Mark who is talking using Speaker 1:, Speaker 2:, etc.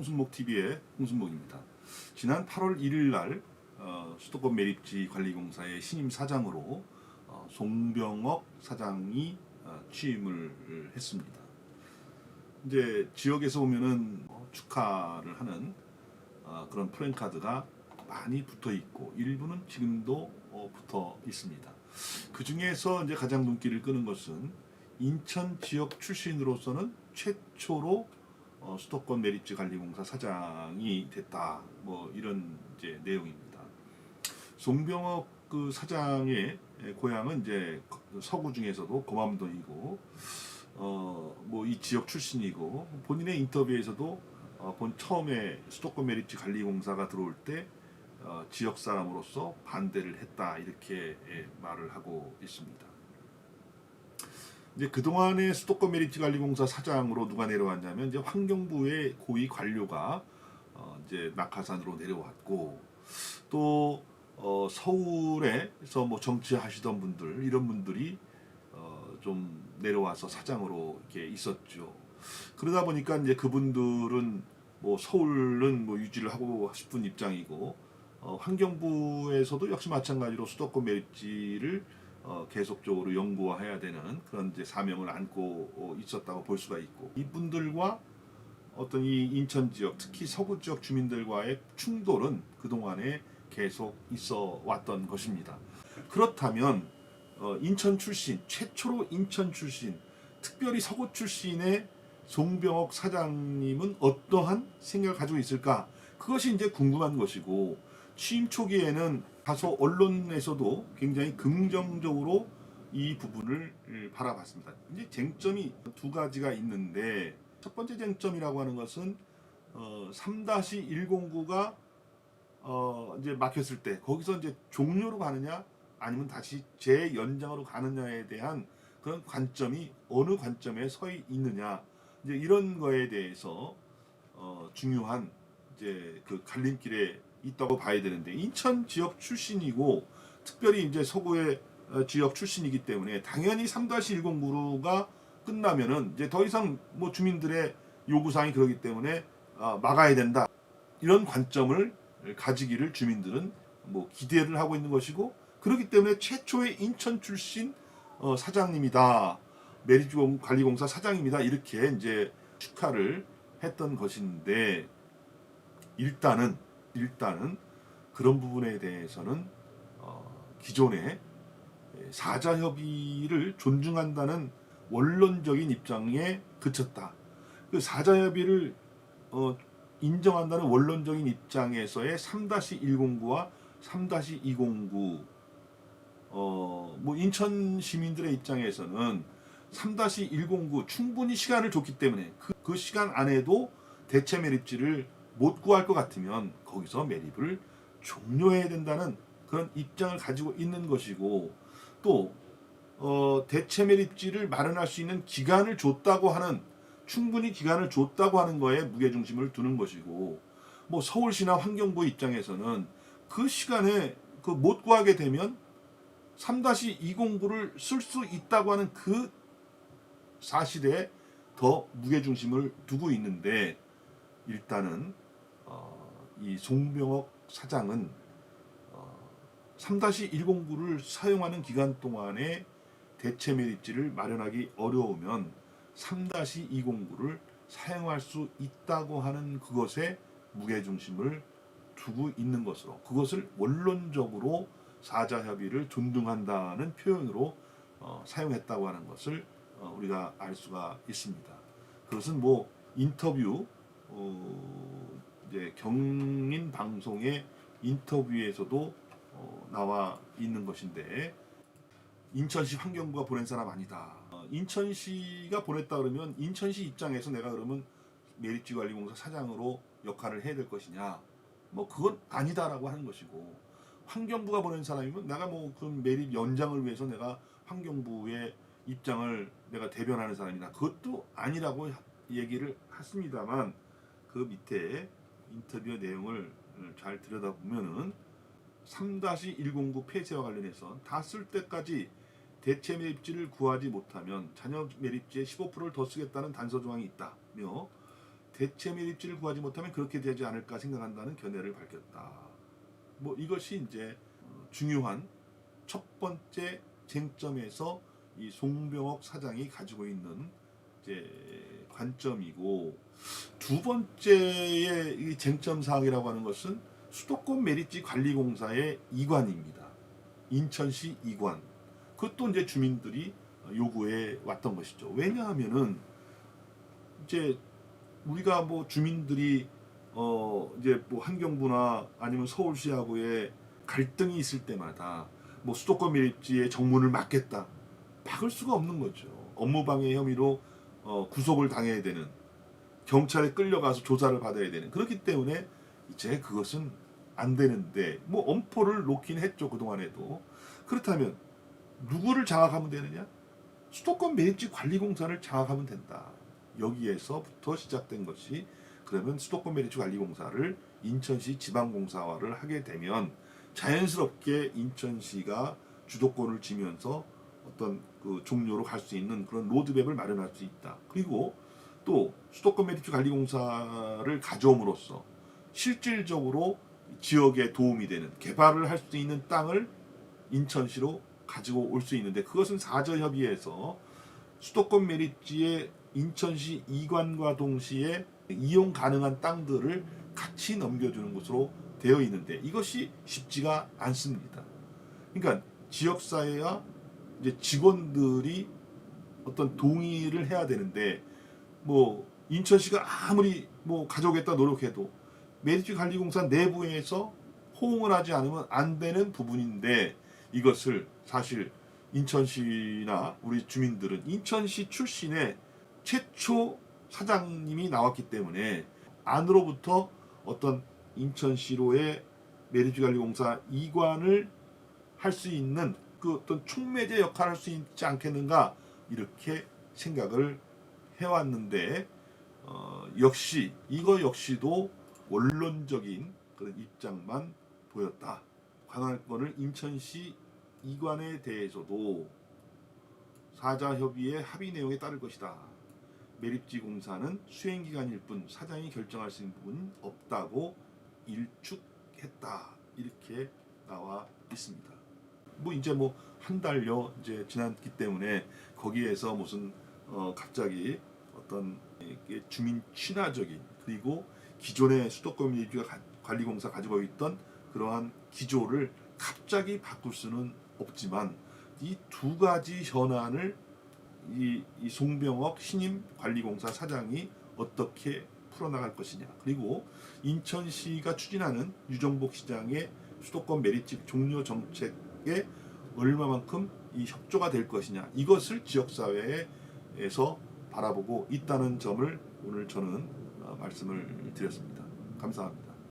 Speaker 1: 홍순목 TV의 홍순목입니다. 지난 8월 1일 날 수도권 매립지 관리공사의 신임 사장으로 송병억 사장이 취임을 했습니다. 이제 지역에서 보면은 축하를 하는 그런 프랜카드가 많이 붙어 있고 일부는 지금도 붙어 있습니다. 그 중에서 이제 가장 눈길을 끄는 것은 인천 지역 출신으로서는 최초로 수도권 매립지 관리공사 사장이 됐다. 뭐 이런 이제 내용입니다. 송병억 그 사장의 고향은 이제 서구 중에서도 고맘동이고 뭐 이 지역 출신이고 본인의 인터뷰에서도 처음에 수도권 매립지 관리공사가 들어올 때 지역 사람으로서 반대를 했다 이렇게 말을 하고 있습니다. 이제 그동안의 수도권 매립지 관리공사 사장으로 누가 내려왔냐면 이제 환경부의 고위 관료가 이제 낙하산으로 내려왔고 또 서울에서 뭐 정치하시던 분들 이런 분들이 좀 내려와서 사장으로 이렇게 있었죠. 그러다 보니까 이제 그분들은 뭐 서울은 뭐 유지를 하고 싶은 입장이고 환경부에서도 역시 마찬가지로 수도권 매립지를 계속적으로 연구해야 되는 그런 이제 사명을 안고 있었다고 볼 수가 있고 이분들과 어떤 이 인천 지역 특히 서구 지역 주민들과의 충돌은 그동안에 계속 있어 왔던 것입니다. 그렇다면 인천 출신 최초로 인천 출신 특별히 서구 출신의 송병억 사장님은 어떠한 생각을 가지고 있을까? 그것이 이제 궁금한 것이고 취임 초기에는 다소 언론에서도 굉장히 긍정적으로 이 부분을 바라봤습니다. 이제 쟁점이 두 가지가 있는데 첫 번째 쟁점이라고 하는 것은 3-109가 이제 막혔을 때 거기서 이제 종료로 가느냐 아니면 다시 재연장으로 가느냐에 대한 그런 관점이 어느 관점에 서 있느냐 이제 이런 거에 대해서 중요한 이제 그 갈림길에 있다고 봐야 되는데 인천 지역 출신이고 특별히 이제 서구의 지역 출신이기 때문에 당연히 3-109가 끝나면은 이제 더 이상 뭐 주민들의 요구사항이 그러기 때문에 막아야 된다 이런 관점을 가지기를 주민들은 뭐 기대를 하고 있는 것이고 그렇기 때문에 최초의 인천 출신 사장님이다 매립지 관리공사 사장입니다 이렇게 이제 축하를 했던 것인데 일단은 그런 부분에 대해서는 기존의 사자협의를 존중한다는 원론적인 입장에 그쳤다. 그 사자협의를 인정한다는 원론적인 입장에서의 3-109와 3-209 뭐 인천 시민들의 입장에서는 3-109 충분히 시간을 줬기 때문에 그 시간 안에도 대체 매립지를 못 구할 것 같으면 거기서 매립을 종료해야 된다는 그런 입장을 가지고 있는 것이고 또 대체 매립지를 마련할 수 있는 기간을 줬다고 하는 충분히 기간을 줬다고 하는 거에 무게중심을 두는 것이고 뭐 서울시나 환경부 입장에서는 그 시간에 그 못 구하게 되면 3-209를 쓸 수 있다고 하는 그 사실에 더 무게중심을 두고 있는데 일단은 이 송병억 사장은 3-109를 사용하는 기간 동안에 대체 매립지를 마련하기 어려우면 3-209를 사용할 수 있다고 하는 그것에 무게중심을 두고 있는 것으로 그것을 원론적으로 사자협의를 존중한다는 표현으로 사용했다고 하는 것을 우리가 알 수가 있습니다. 그것은 뭐 인터뷰 이제 경인 방송의 인터뷰에서도 나와 있는 것인데 인천시 환경부가 보낸 사람 아니다. 인천시가 보냈다 그러면 인천시 입장에서 내가 그러면 매립지 관리공사 사장으로 역할을 해야 될 것이냐? 뭐 그건 아니다라고 하는 것이고 환경부가 보낸 사람이면 내가 뭐 그 매립 연장을 위해서 내가 환경부의 입장을 내가 대변하는 사람이나 그것도 아니라고 얘기를 했습니다만 그 밑에 인터뷰 내용을 잘 들여다보면은 3-109 폐쇄와 관련해서 다 쓸 때까지 대체 매립지를 구하지 못하면 잔여 매립지의 15%를 더 쓰겠다는 단서 조항이 있다며 대체 매립지를 구하지 못하면 그렇게 되지 않을까 생각한다는 견해를 밝혔다. 뭐 이것이 이제 중요한 첫 번째 쟁점에서 이 송병옥 사장이 가지고 있는 이제 관점이고, 두 번째의 이 쟁점 사항이라고 하는 것은 수도권 매립지 관리공사의 이관입니다. 인천시 이관. 그것도 이제 주민들이 요구해 왔던 것이죠. 왜냐하면은 이제 우리가 뭐 주민들이 이제 뭐 환경부나 아니면 서울시하고의 갈등이 있을 때마다 뭐 수도권 매립지에 정문을 막겠다, 막을 수가 없는 거죠. 업무방해 혐의로 구속을 당해야 되는, 경찰에 끌려가서 조사를 받아야 되는, 그렇기 때문에 이제 그것은 안 되는데 뭐 엄포를 놓긴 했죠, 그동안에도. 그렇다면 누구를 장악하면 되느냐? 수도권 매립지 관리공사를 장악하면 된다. 여기에서부터 시작된 것이, 그러면 수도권 매립지 관리공사를 인천시 지방공사화를 하게 되면 자연스럽게 인천시가 주도권을 쥐면서 어떤 그 종료로 갈 수 있는 그런 로드맵을 마련할 수 있다. 그리고 또 수도권 매립지 관리공사를 가져옴으로써 실질적으로 지역에 도움이 되는 개발을 할 수 있는 땅을 인천시로 가지고 올 수 있는데, 그것은 사저협의회에서 수도권 매립지의 인천시 이관과 동시에 이용 가능한 땅들을 같이 넘겨주는 것으로 되어 있는데, 이것이 쉽지가 않습니다. 그러니까 지역사회와 이제 직원들이 어떤 동의를 해야 되는데, 뭐 인천시가 아무리 뭐 가져오겠다 노력해도 매립지 관리공사 내부에서 호응을 하지 않으면 안 되는 부분인데, 이것을 사실 인천시나 우리 주민들은 인천시 출신의 최초 사장님이 나왔기 때문에 안으로부터 어떤 인천시로의 매립지 관리공사 이관을 할 수 있는 그 어떤 촉매제 역할을 할 수 있지 않겠는가, 이렇게 생각을 해왔는데, 역시 이거 역시도 원론적인 그런 입장만 보였다. 관할권을 인천시 이관에 대해서도 사자협의회 합의 내용에 따를 것이다. 매립지 공사는 수행기간일 뿐 사장이 결정할 수 있는 부분은 없다고 일축했다. 이렇게 나와 있습니다. 뭐 이제 뭐 한 달여 이제 지났기 때문에 거기에서 무슨 갑자기 어떤 주민 친화적인, 그리고 기존의 수도권 매립지 관리공사 가지고 있던 그러한 기조를 갑자기 바꿀 수는 없지만, 이 두 가지 현안을 이 송병옥 신임 관리공사 사장이 어떻게 풀어나갈 것이냐, 그리고 인천시가 추진하는 유정복 시장의 수도권 매립지 종료 정책에 얼마만큼 이 협조가 될 것이냐, 이것을 지역사회에서 바라보고 있다는 점을 오늘 저는 말씀을 드렸습니다. 감사합니다.